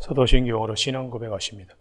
사도신경으로 신앙 고백하십니다.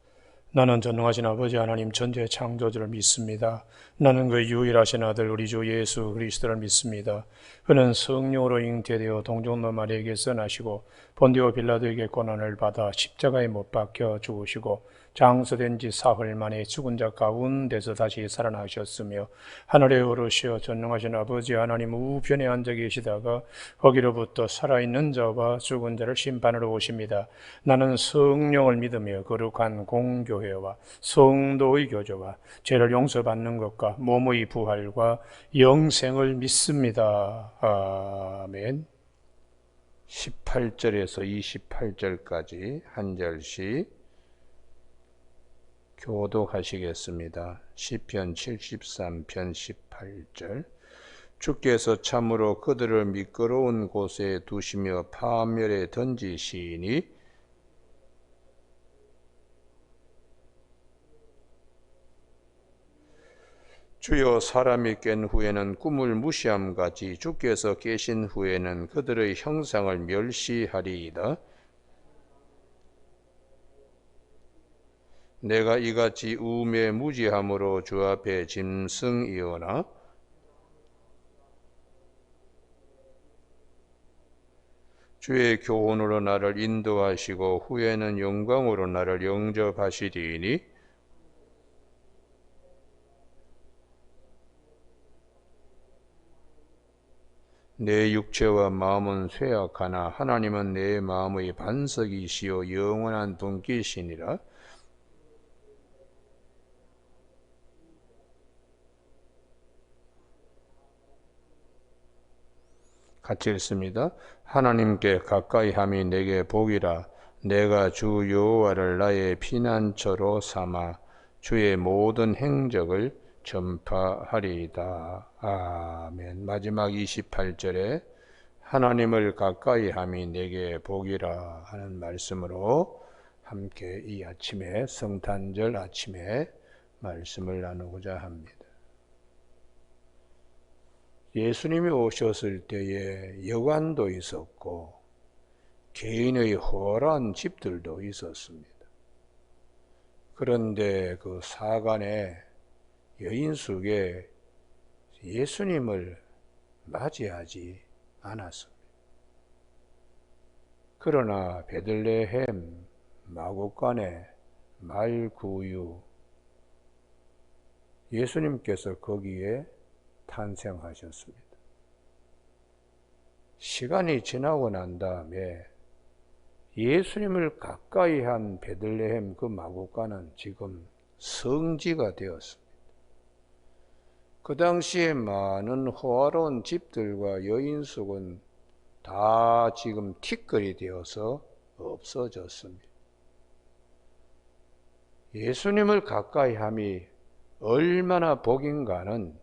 나는 전능하신 아버지 하나님 전지의 창조주를 믿습니다. 나는 그 유일하신 아들 우리 주 예수 그리스도를 믿습니다. 그는 성령으로 잉태되어 동정노 마리아에게서 나시고 본디오 빌라도에게 고난을 받아 십자가에 못 박혀 죽으시고 장사된 지 사흘 만에 죽은 자 가운데서 다시 살아나셨으며 하늘에 오르시어 전능하신 아버지 하나님 우편에 앉아 계시다가 거기로부터 살아있는 자와 죽은 자를 심판하러 오십니다. 나는 성령을 믿으며 거룩한 공교회와 성도의 교제와 죄를 용서받는 것과 몸의 부활과 영생을 믿습니다. 아멘. 18절에서 28절까지 한 절씩 교독하시겠습니다. 시편 73편 18절. 주께서 참으로 그들을 미끄러운 곳에 두시며 파멸에 던지시니 주여 사람이 깬 후에는 꿈을 무시함같이 주께서 계신 후에는 그들의 형상을 멸시하리이다. 내가 이같이 우매 무지함으로 주 앞에 짐승이오나 주의 교훈으로 나를 인도하시고 후에는 영광으로 나를 영접하시리니 내 육체와 마음은 쇠약하나 하나님은 내 마음의 반석이시요 영원한 분기시니라. 같이 읽습니다. 하나님께 가까이 함이 내게 복이라. 내가 주 여호와를 나의 피난처로 삼아 주의 모든 행적을 전파하리이다. 아멘. 마지막 28절에 하나님을 가까이 함이 내게 복이라 하는 말씀으로 함께 이 아침에 성탄절 아침에 말씀을 나누고자 합니다. 예수님이 오셨을 때에 여관도 있었고 개인의 허란 집들도 있었습니다. 그런데 그 사간에 여인숙에 예수님을 맞이하지 않았습니다. 그러나 베들레헴 마구간의 말구유 예수님께서 거기에 탄생하셨습니다. 시간이 지나고 난 다음에 예수님을 가까이 한 베들레헴 그 마구간은 지금 성지가 되었습니다. 그 당시에 많은 호화로운 집들과 여인숙은 다 지금 티끌이 되어서 없어졌습니다. 예수님을 가까이 함이 얼마나 복인가는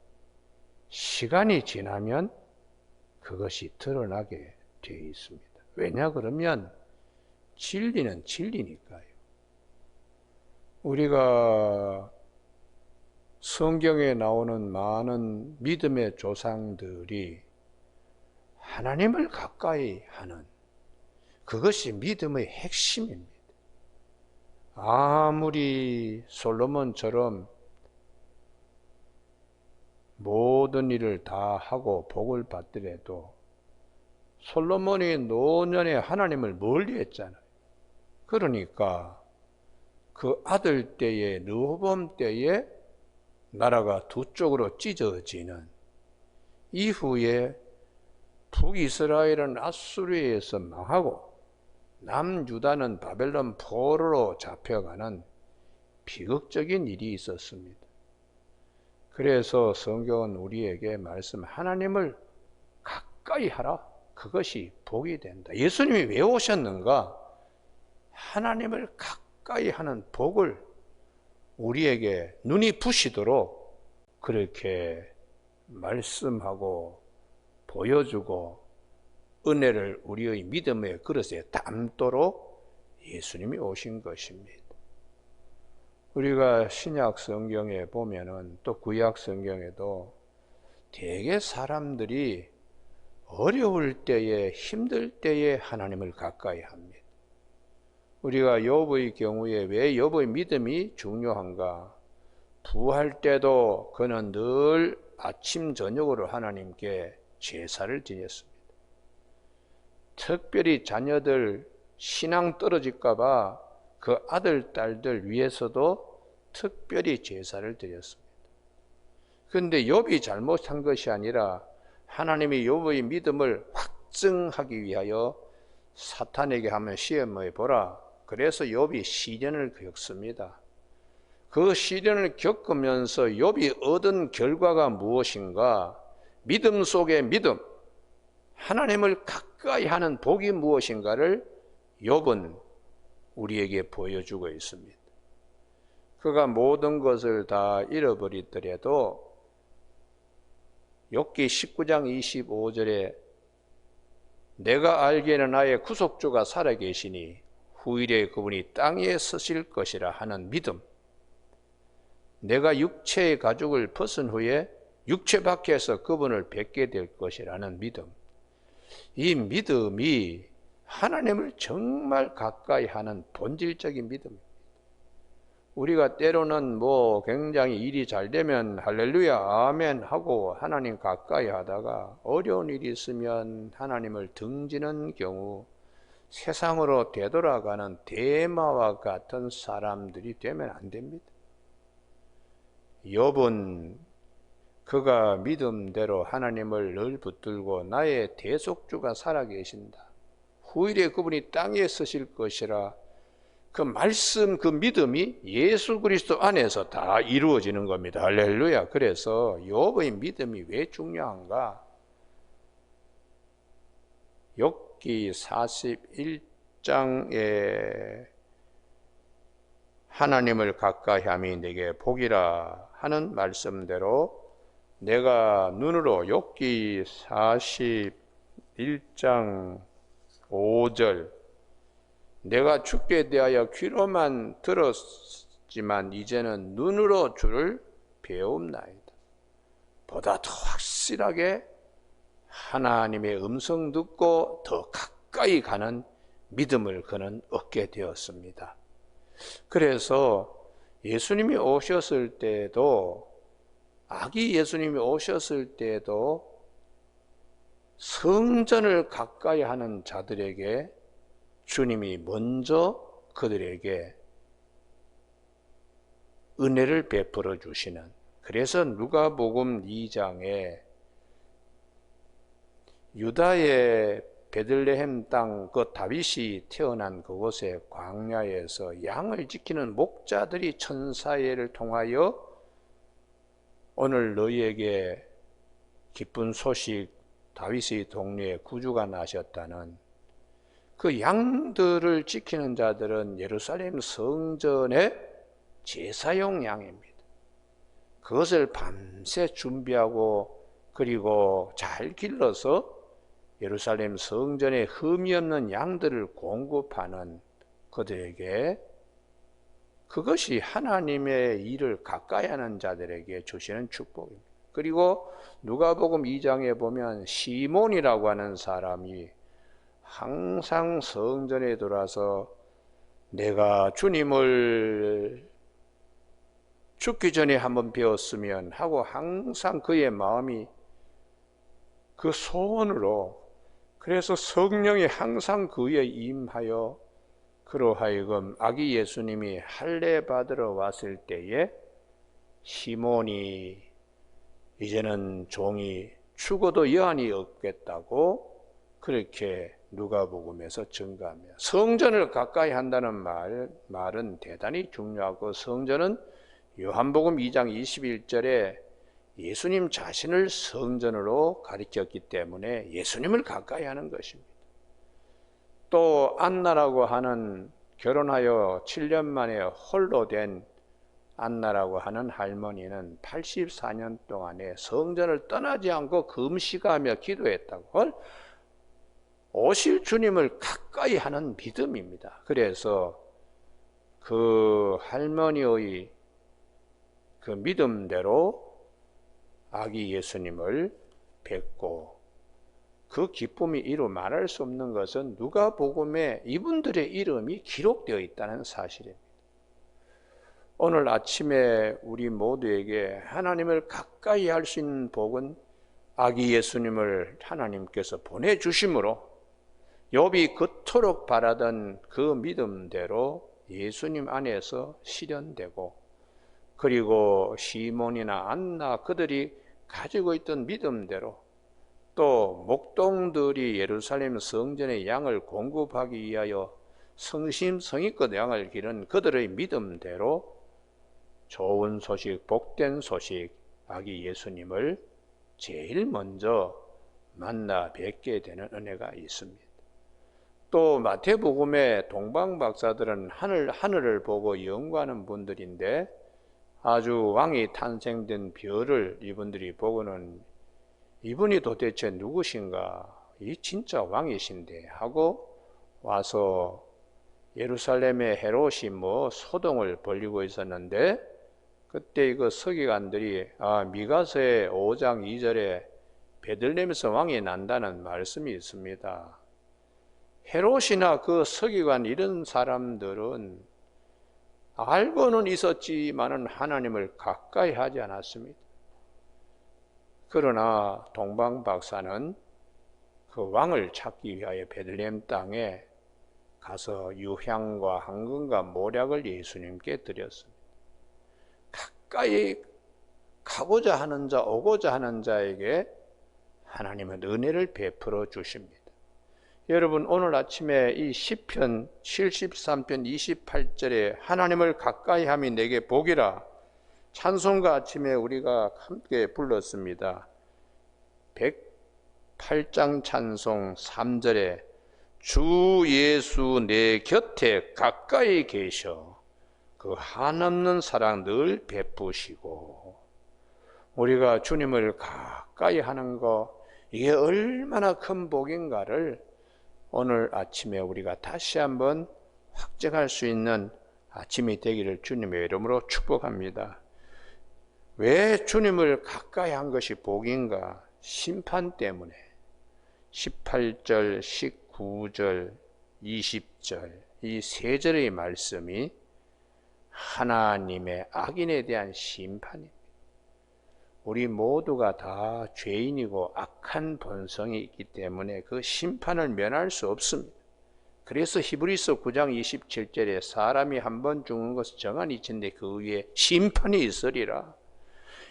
시간이 지나면 그것이 드러나게 되어 있습니다. 왜냐 그러면 진리는 진리니까요. 우리가 성경에 나오는 많은 믿음의 조상들이 하나님을 가까이 하는 그것이 믿음의 핵심입니다. 아무리 솔로몬처럼 모든 일을 다 하고 복을 받더라도 솔로몬이 노년에 하나님을 멀리했잖아요. 그러니까 그 아들 때에 르호보암 때에 나라가 두 쪽으로 찢어지는 이후에 북이스라엘은 아수르에서 망하고 남유다는 바벨론 포로로 잡혀가는 비극적인 일이 있었습니다. 그래서 성경은 우리에게 하나님을 가까이 하라. 그것이 복이 된다. 예수님이 왜 오셨는가? 하나님을 가까이 하는 복을 우리에게 눈이 부시도록 그렇게 말씀하고 보여주고 은혜를 우리의 믿음의 그릇에 담도록 예수님이 오신 것입니다. 우리가 신약 성경에 보면은 또 구약 성경에도 대개 사람들이 어려울 때에 힘들 때에 하나님을 가까이 합니다. 우리가 욥의 경우에 왜 욥의 믿음이 중요한가? 부할 때도 그는 늘 아침 저녁으로 하나님께 제사를 드렸습니다. 특별히 자녀들 신앙 떨어질까 봐 그 아들, 딸들 위해서도 특별히 제사를 드렸습니다. 그런데 욥이 잘못한 것이 아니라 하나님이 욥의 믿음을 확증하기 위하여 사탄에게 한번 시험해 보라. 그래서 욥이 시련을 겪습니다. 그 시련을 겪으면서 욥이 얻은 결과가 무엇인가? 믿음 속의 믿음, 하나님을 가까이 하는 복이 무엇인가를 욥은 우리에게 보여주고 있습니다. 그가 모든 것을 다 잃어버리더라도 욥기 19장 25절에 내가 알기에는 나의 구속주가 살아계시니 후일에 그분이 땅에 서실 것이라 하는 믿음, 내가 육체의 가죽을 벗은 후에 육체 밖에서 그분을 뵙게 될 것이라는 믿음, 이 믿음이 하나님을 정말 가까이 하는 본질적인 믿음입니다. 우리가 때로는 굉장히 일이 잘 되면 할렐루야 아멘 하고 하나님 가까이 하다가 어려운 일이 있으면 하나님을 등지는 경우 세상으로 되돌아가는 데마와 같은 사람들이 되면 안 됩니다. 욥은 그가 믿음대로 하나님을 늘 붙들고 나의 대속주가 살아계신다, 후일에 그분이 땅에 서실 것이라, 그 말씀, 그 믿음이 예수 그리스도 안에서 다 이루어지는 겁니다. 할렐루야. 그래서 욥의 믿음이 왜 중요한가? 욥기 41장에 하나님을 가까이 함이 내게 복이라 하는 말씀대로 내가 눈으로, 욥기 41장 5절, 내가 주께 대하여 귀로만 들었지만 이제는 눈으로 주를 배움나이다. 보다 더 확실하게 하나님의 음성 듣고 더 가까이 가는 믿음을 그는 얻게 되었습니다. 그래서 예수님이 오셨을 때도, 아기 예수님이 오셨을 때도 성전을 가까이 하는 자들에게 주님이 먼저 그들에게 은혜를 베풀어 주시는, 그래서 누가복음 2장에 유다의 베들레헴 땅, 그 다윗이 태어난 그곳의 광야에서 양을 지키는 목자들이 천사를 통하여 오늘 너희에게 기쁜 소식, 다윗의 동네에 구주가 나셨다는, 그 양들을 지키는 자들은 예루살렘 성전의 제사용 양입니다. 그것을 밤새 준비하고 그리고 잘 길러서 예루살렘 성전에 흠이 없는 양들을 공급하는 그들에게, 그것이 하나님의 일을 가까이 하는 자들에게 주시는 축복입니다. 그리고 누가복음 2장에 보면 시몬이라고 하는 사람이 항상 성전에 들어와서 내가 주님을 죽기 전에 한번 뵈었으면 하고 항상 그의 마음이 그 소원으로, 그래서 성령이 항상 그에 임하여 그로 하여금 아기 예수님이 할례 받으러 왔을 때에 시몬이 이제는 종이 죽어도 여한이 없겠다고 그렇게 누가복음에서 증거합니다. 성전을 가까이 한다는 말은 대단히 중요하고, 성전은 요한복음 2장 21절에 예수님 자신을 성전으로 가리켰기 때문에 예수님을 가까이 하는 것입니다. 또 안나라고 하는, 결혼하여 7년 만에 홀로 된 안나라고 하는 할머니는 84년 동안에 성전을 떠나지 않고 금식하며 기도했다고. 오실 주님을 가까이 하는 믿음입니다. 그래서 그 할머니의 그 믿음대로 아기 예수님을 뵙고 그 기쁨이 이루 말할 수 없는 것은 누가복음에 이분들의 이름이 기록되어 있다는 사실입니다. 오늘 아침에 우리 모두에게 하나님을 가까이 할 수 있는 복은 아기 예수님을 하나님께서 보내주심으로 욥이 그토록 바라던 그 믿음대로 예수님 안에서 실현되고, 그리고 시몬이나 안나 그들이 가지고 있던 믿음대로 또 목동들이 예루살렘 성전의 양을 공급하기 위하여 성심성의껏 양을 기른 그들의 믿음대로 좋은 소식, 복된 소식, 아기 예수님을 제일 먼저 만나 뵙게 되는 은혜가 있습니다. 또 마태복음의 동방박사들은 하늘을 보고 연구하는 분들인데, 아주 왕이 탄생된 별을 이분들이 보고는 이분이 도대체 누구신가, 이 진짜 왕이신데 하고 와서 예루살렘의 헤롯이 소동을 벌이고 있었는데, 그때 이거 서기관들이 미가서의 5장 2절에 베들레헴에서 왕이 난다는 말씀이 있습니다. 헤롯이나 그 서기관 이런 사람들은 알고는 있었지만은 하나님을 가까이 하지 않았습니다. 그러나 동방박사는 그 왕을 찾기 위하여 베들레헴 땅에 가서 유향과 황금과 모략을 예수님께 드렸습니다. 가까이 가고자 하는 자, 오고자 하는 자에게 하나님은 은혜를 베풀어 주십니다. 여러분, 오늘 아침에 이 시편 73편 28절에 하나님을 가까이 함이 내게 복이라, 찬송가 아침에 우리가 함께 불렀습니다. 108장 찬송 3절에 주 예수 내 곁에 가까이 계셔 그 한없는 사랑 늘 베푸시고, 우리가 주님을 가까이 하는 거, 이게 얼마나 큰 복인가를 오늘 아침에 우리가 다시 한번 확증할 수 있는 아침이 되기를 주님의 이름으로 축복합니다. 왜 주님을 가까이 한 것이 복인가? 심판 때문에. 18절, 19절, 20절 이 세 절의 말씀이 하나님의 악인에 대한 심판입니다. 우리 모두가 다 죄인이고 악한 본성이 있기 때문에 그 심판을 면할 수 없습니다. 그래서 히브리서 9장 27절에 사람이 한 번 죽는 것은 정한 이치인데 그 위에 심판이 있으리라.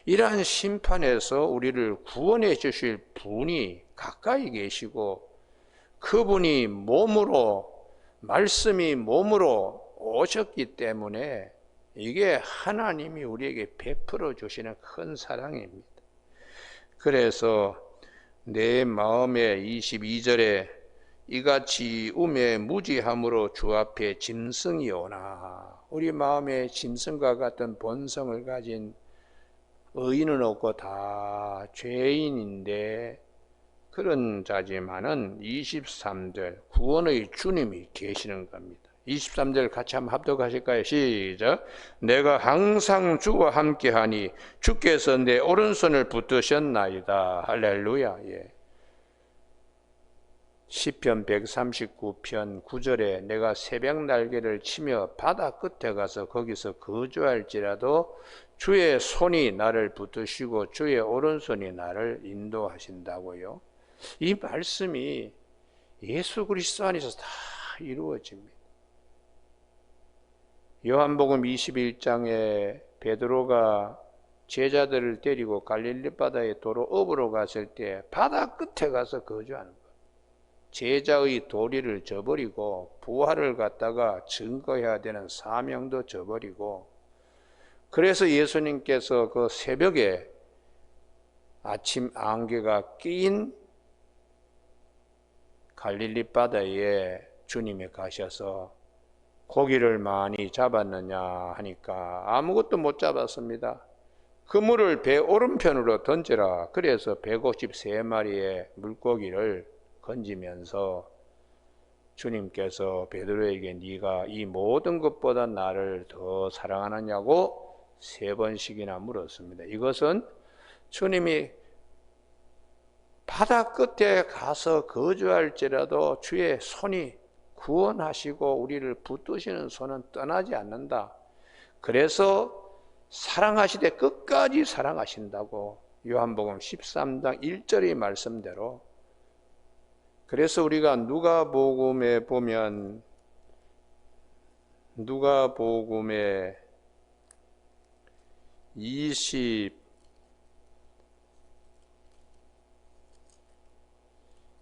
이러한 심판에서 우리를 구원해 주실 분이 가까이 계시고, 그분이 말씀이 몸으로 오셨기 때문에 이게 하나님이 우리에게 베풀어 주시는 큰 사랑입니다. 그래서 내 마음에 22절에 이같이 우매 무지함으로 주 앞에 짐승이 오나, 우리 마음에 짐승과 같은 본성을 가진 의인은 없고 다 죄인인데 그런 자지만은 23절 구원의 주님이 계시는 겁니다. 23절 같이 한번 합독하실까요? 시작. 내가 항상 주와 함께하니 주께서 내 오른손을 붙드셨나이다. 할렐루야. 예. 시편 139편 9절에 내가 새벽 날개를 치며 바다 끝에 가서 거기서 거주할지라도 주의 손이 나를 붙드시고 주의 오른손이 나를 인도하신다고요. 이 말씀이 예수 그리스도 안에서 다 이루어집니다. 요한복음 21장에 베드로가 제자들을 데리고 갈릴리 바다에 도로 업으로 갔을 때 바다 끝에 가서 거주하는 거예요. 제자의 도리를 저버리고 부활을 갖다가 증거해야 되는 사명도 저버리고, 그래서 예수님께서 그 새벽에 아침 안개가 낀 갈릴리 바다에 주님이 가셔서 고기를 많이 잡았느냐 하니까 아무것도 못 잡았습니다. 그물을 배 오른편으로 던지라. 그래서 153마리의 물고기를 건지면서 주님께서 베드로에게 네가 이 모든 것보다 나를 더 사랑하느냐고 3번씩이나 물었습니다. 이것은 주님이 바다 끝에 가서 거주할지라도 주의 손이 구원하시고 우리를 붙드시는 손은 떠나지 않는다. 그래서 사랑하시되 끝까지 사랑하신다고 요한복음 13장 1절의 말씀대로. 그래서 우리가 누가복음에 보면 누가복음에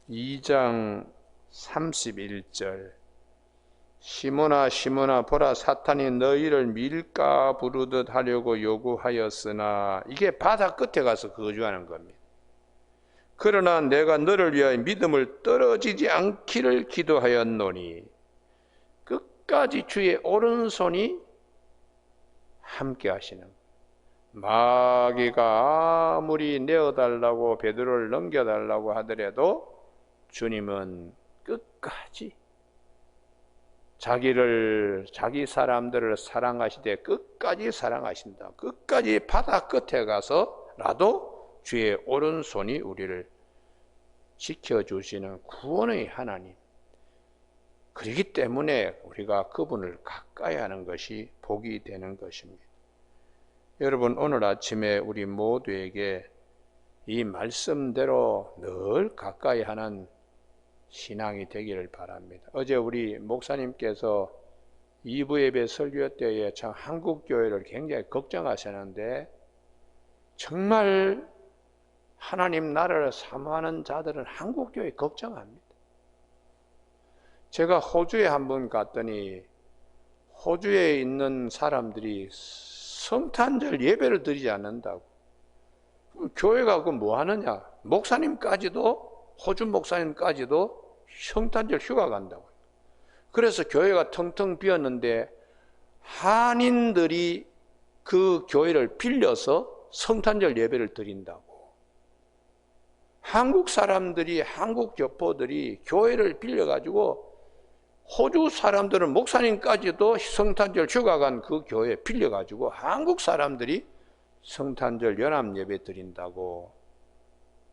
22장 31절 시몬아 시몬아 보라 사탄이 너희를 밀가 부르듯 하려고 요구하였으나 이게 바다 끝에 가서 거주하는 겁니다. 그러나 내가 너를 위하여 믿음을 떨어지지 않기를 기도하였노니 끝까지 주의 오른손이 함께 하시는 마귀가 아무리 내어달라고 베드로를 넘겨달라고 하더라도 주님은 끝까지 자기 사람들을 사랑하시되 끝까지 사랑하신다. 끝까지 바다 끝에 가서라도 주의 오른손이 우리를 지켜주시는 구원의 하나님. 그렇기 때문에 우리가 그분을 가까이 하는 것이 복이 되는 것입니다. 여러분, 오늘 아침에 우리 모두에게 이 말씀대로 늘 가까이 하는 신앙이 되기를 바랍니다. 어제 우리 목사님께서 2부 예배 설교 때에 참 한국 교회를 굉장히 걱정하셨는데 정말 하나님 나라를 사모하는 자들은 한국 교회 걱정합니다. 제가 호주에 한번 갔더니 호주에 있는 사람들이 성탄절 예배를 드리지 않는다고. 교회가 그 뭐 하느냐? 목사님까지도 호주 목사님까지도 성탄절 휴가 간다고. 그래서 교회가 텅텅 비었는데 한인들이 그 교회를 빌려서 성탄절 예배를 드린다고. 한국 사람들이 한국 교포들이 교회를 빌려가지고 호주 사람들은 목사님까지도 성탄절 휴가 간 그 교회 빌려가지고 한국 사람들이 성탄절 연합 예배 드린다고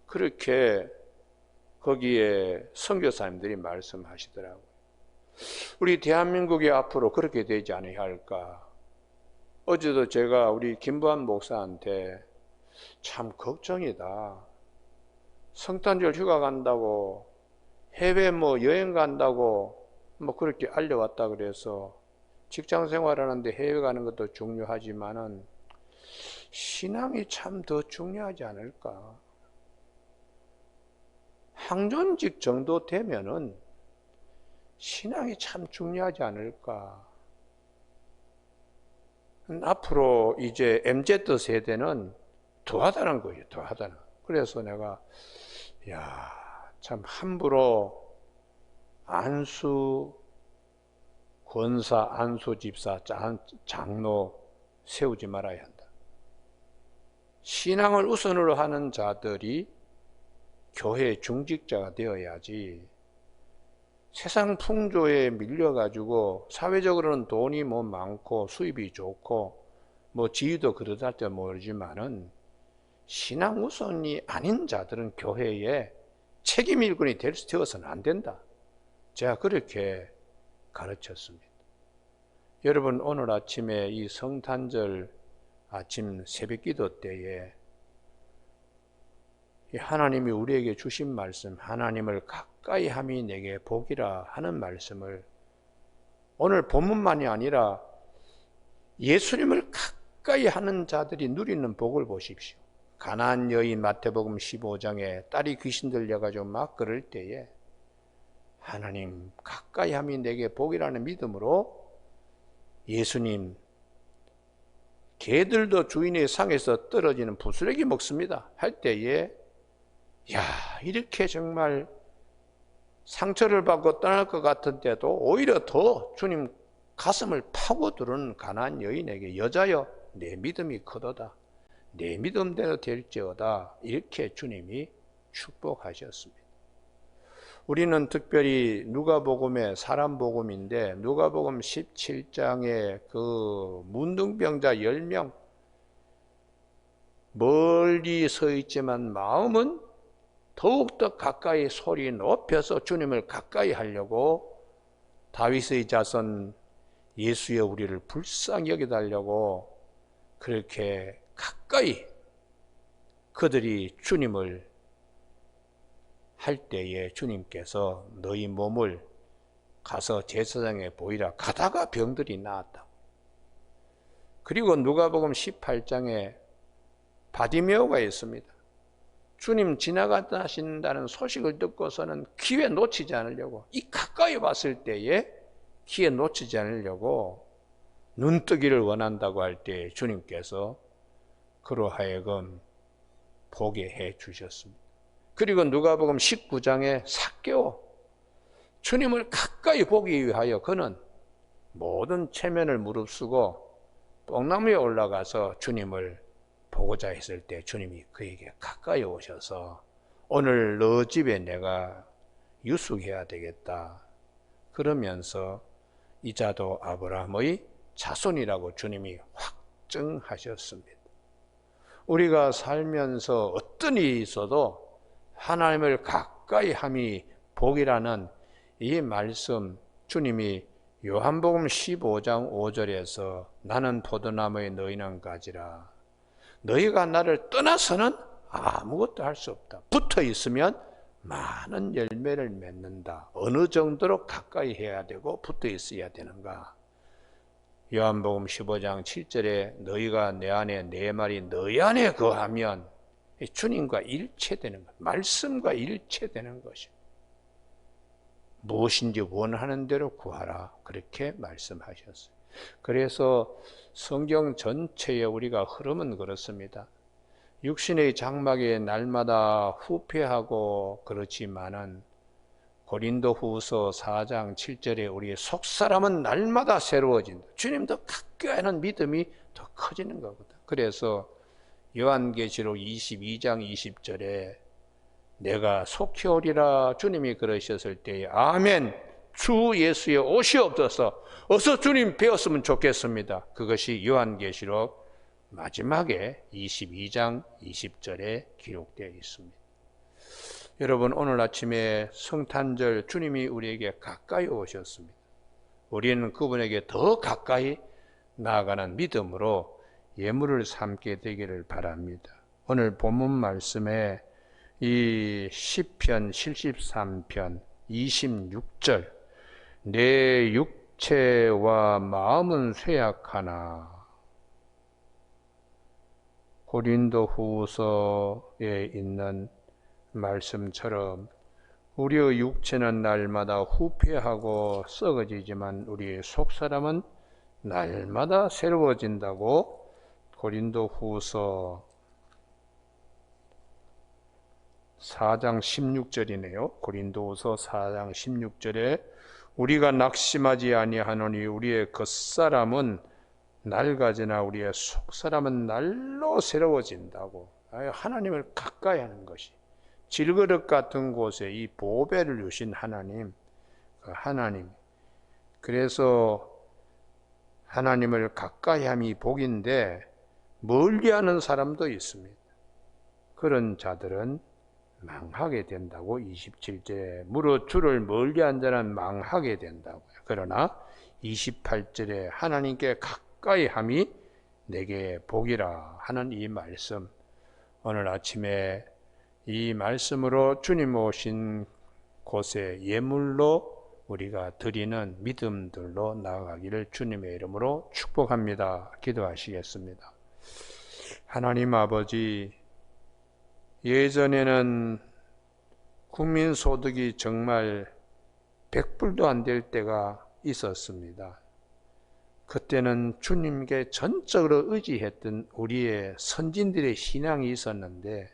그렇게 거기에 선교사님들이 말씀하시더라고요. 우리 대한민국이 앞으로 그렇게 되지 않아야 할까. 어제도 제가 우리 김부한 목사한테 참 걱정이다. 성탄절 휴가 간다고 해외 여행 간다고 그렇게 알려왔다 그래서 직장 생활하는데 해외 가는 것도 중요하지만은 신앙이 참 더 중요하지 않을까. 항존직 정도 되면은 신앙이 참 중요하지 않을까. 앞으로 이제 MZ 세대는 더하다는 거예요. 더하다는. 그래서 내가 참 함부로 안수 권사, 안수 집사, 장로 세우지 말아야 한다. 신앙을 우선으로 하는 자들이 교회 중직자가 되어야지 세상 풍조에 밀려가지고 사회적으로는 돈이 많고 수입이 좋고 지위도 그러다 모르지만은 신앙 우선이 아닌 자들은 교회에 책임 일꾼이 되어서는 안 된다. 제가 그렇게 가르쳤습니다. 여러분, 오늘 아침에 이 성탄절 아침 새벽기도 때에 하나님이 우리에게 주신 말씀, 하나님을 가까이 함이 내게 복이라 하는 말씀을 오늘 본문만이 아니라 예수님을 가까이 하는 자들이 누리는 복을 보십시오. 가나안 여인 마태복음 15장에 딸이 귀신 들려가지고 막 그럴 때에 하나님 가까이 함이 내게 복이라는 믿음으로 예수님 개들도 주인의 상에서 떨어지는 부스러기 먹습니다 할 때에 이렇게 정말 상처를 받고 떠날 것 같은데도 오히려 더 주님 가슴을 파고드는 가나안 여인에게 여자여 내 믿음이 크도다. 내 믿음대로 될지어다. 이렇게 주님이 축복하셨습니다. 우리는 특별히 누가복음의 사람복음인데 누가복음 17장에 그 문둥병자 10명 멀리 서 있지만 마음은 더욱더 가까이 소리 높여서 주님을 가까이 하려고 다윗의 자손 예수여 우리를 불쌍히 여겨달라고 그렇게 가까이 그들이 주님을 할 때에 주님께서 너희 몸을 가서 제사장에 보이라 가다가 병들이 나았다. 그리고 누가복음 18장에 바디메오가 있습니다. 주님 지나가신다는 소식을 듣고서는 기회 놓치지 않으려고 이 가까이 왔을 때에 기회 놓치지 않으려고 눈뜨기를 원한다고 할 때 주님께서 그로 하여금 보게 해 주셨습니다. 그리고 누가복음 19장에 삭개오 주님을 가까이 보기 위하여 그는 모든 체면을 무릅쓰고 뽕나무에 올라가서 주님을 보고자 했을 때 주님이 그에게 가까이 오셔서 오늘 너 집에 내가 유숙해야 되겠다. 그러면서 이자도 아브라함의 자손이라고 주님이 확증하셨습니다. 우리가 살면서 어떤 일이 있어도 하나님을 가까이 함이 복이라는 이 말씀 주님이 요한복음 15장 5절에서 나는 포도나무에 너희는 가지라. 너희가 나를 떠나서는 아무것도 할 수 없다. 붙어 있으면 많은 열매를 맺는다. 어느 정도로 가까이 해야 되고 붙어 있어야 되는가? 요한복음 15장 7절에 너희가 내 안에 내 말이 너희 안에 거하면 주님과 일체되는 것, 말씀과 일체되는 것이요. 무엇인지 원하는 대로 구하라. 그렇게 말씀하셨어요. 그래서 성경 전체에 우리가 흐름은 그렇습니다. 육신의 장막에 날마다 후패하고 그렇지만은 고린도후서 4장 7절에 우리의 속사람은 날마다 새로워진다. 주님도 가까이 하는 믿음이 더 커지는 거거든. 그래서 요한계시록 22장 20절에 내가 속히 오리라 주님이 그러셨을 때에 아멘 주 예수의 옷이 없어서 어서 주님 배웠으면 좋겠습니다. 그것이 요한계시록 마지막에 22장 20절에 기록되어 있습니다. 여러분 오늘 아침에 성탄절 주님이 우리에게 가까이 오셨습니다. 우리는 그분에게 더 가까이 나아가는 믿음으로 예물을 삼게 되기를 바랍니다. 오늘 본문 말씀에 이 시편 73편 26절 내 육체와 마음은 쇠약하나 고린도후서에 있는 말씀처럼 우리의 육체는 날마다 후패하고 썩어지지만 우리의 속사람은 날마다 새로워진다고 고린도후서 4장 16절이네요. 고린도후서 4장 16절에 우리가 낙심하지 아니하노니 우리의 겉사람은 낡아지나 우리의 속사람은 날로 새로워진다고. 하나님을 가까이 하는 것이 질그릇 같은 곳에 이 보배를 주신 하나님, 하나님. 그래서 하나님을 가까이 함이 복인데 멀리하는 사람도 있습니다. 그런 자들은 망하게 된다고 27절에 무릇 주를 멀리한 자는 망하게 된다고요. 그러나 28절에 하나님께 가까이 함이 내게 복이라 하는 이 말씀, 오늘 아침에 이 말씀으로 주님 오신 곳에 예물로 우리가 드리는 믿음들로 나아가기를 주님의 이름으로 축복합니다. 기도하시겠습니다. 하나님 아버지, 예전에는 국민소득이 정말 100불도 안 될 때가 있었습니다. 그때는 주님께 전적으로 의지했던 우리의 선진들의 신앙이 있었는데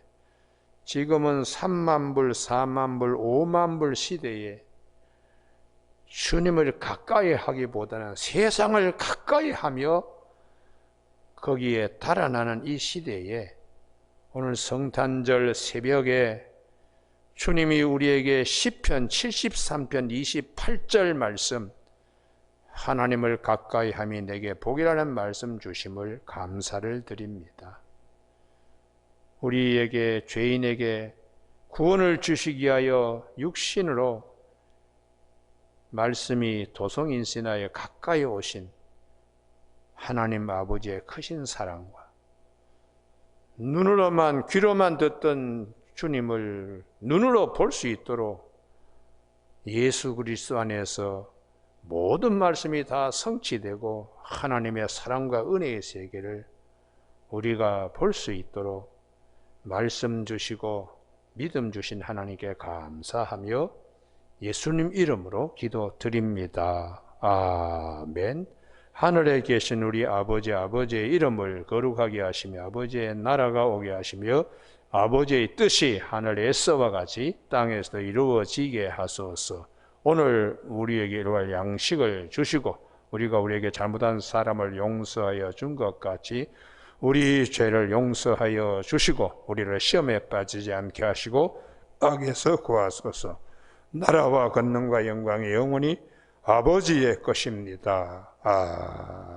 지금은 3만 불, 4만 불, 5만 불 시대에 주님을 가까이 하기보다는 세상을 가까이 하며 거기에 달아나는 이 시대에 오늘 성탄절 새벽에 주님이 우리에게 시편 73편 28절 말씀 하나님을 가까이 함이 내게 복이라는 말씀 주심을 감사를 드립니다. 우리에게 죄인에게 구원을 주시기 위하여 육신으로 말씀이 도성인신하여 가까이 오신 하나님 아버지의 크신 사랑과 눈으로만 귀로만 듣던 주님을 눈으로 볼 수 있도록 예수 그리스도 안에서 모든 말씀이 다 성취되고 하나님의 사랑과 은혜의 세계를 우리가 볼 수 있도록 말씀 주시고 믿음 주신 하나님께 감사하며 예수님 이름으로 기도드립니다. 아멘. 하늘에 계신 우리 아버지의 이름을 거룩하게 하시며 아버지의 나라가 오게 하시며 아버지의 뜻이 하늘에서와 같이 땅에서도 이루어지게 하소서. 오늘 우리에게 이루어갈 양식을 주시고 우리가 우리에게 잘못한 사람을 용서하여 준 것 같이 우리 죄를 용서하여 주시고 우리를 시험에 빠지지 않게 하시고 악에서 구하소서. 나라와 권능과 영광이 영원히 아버지의 것입니다. 아멘.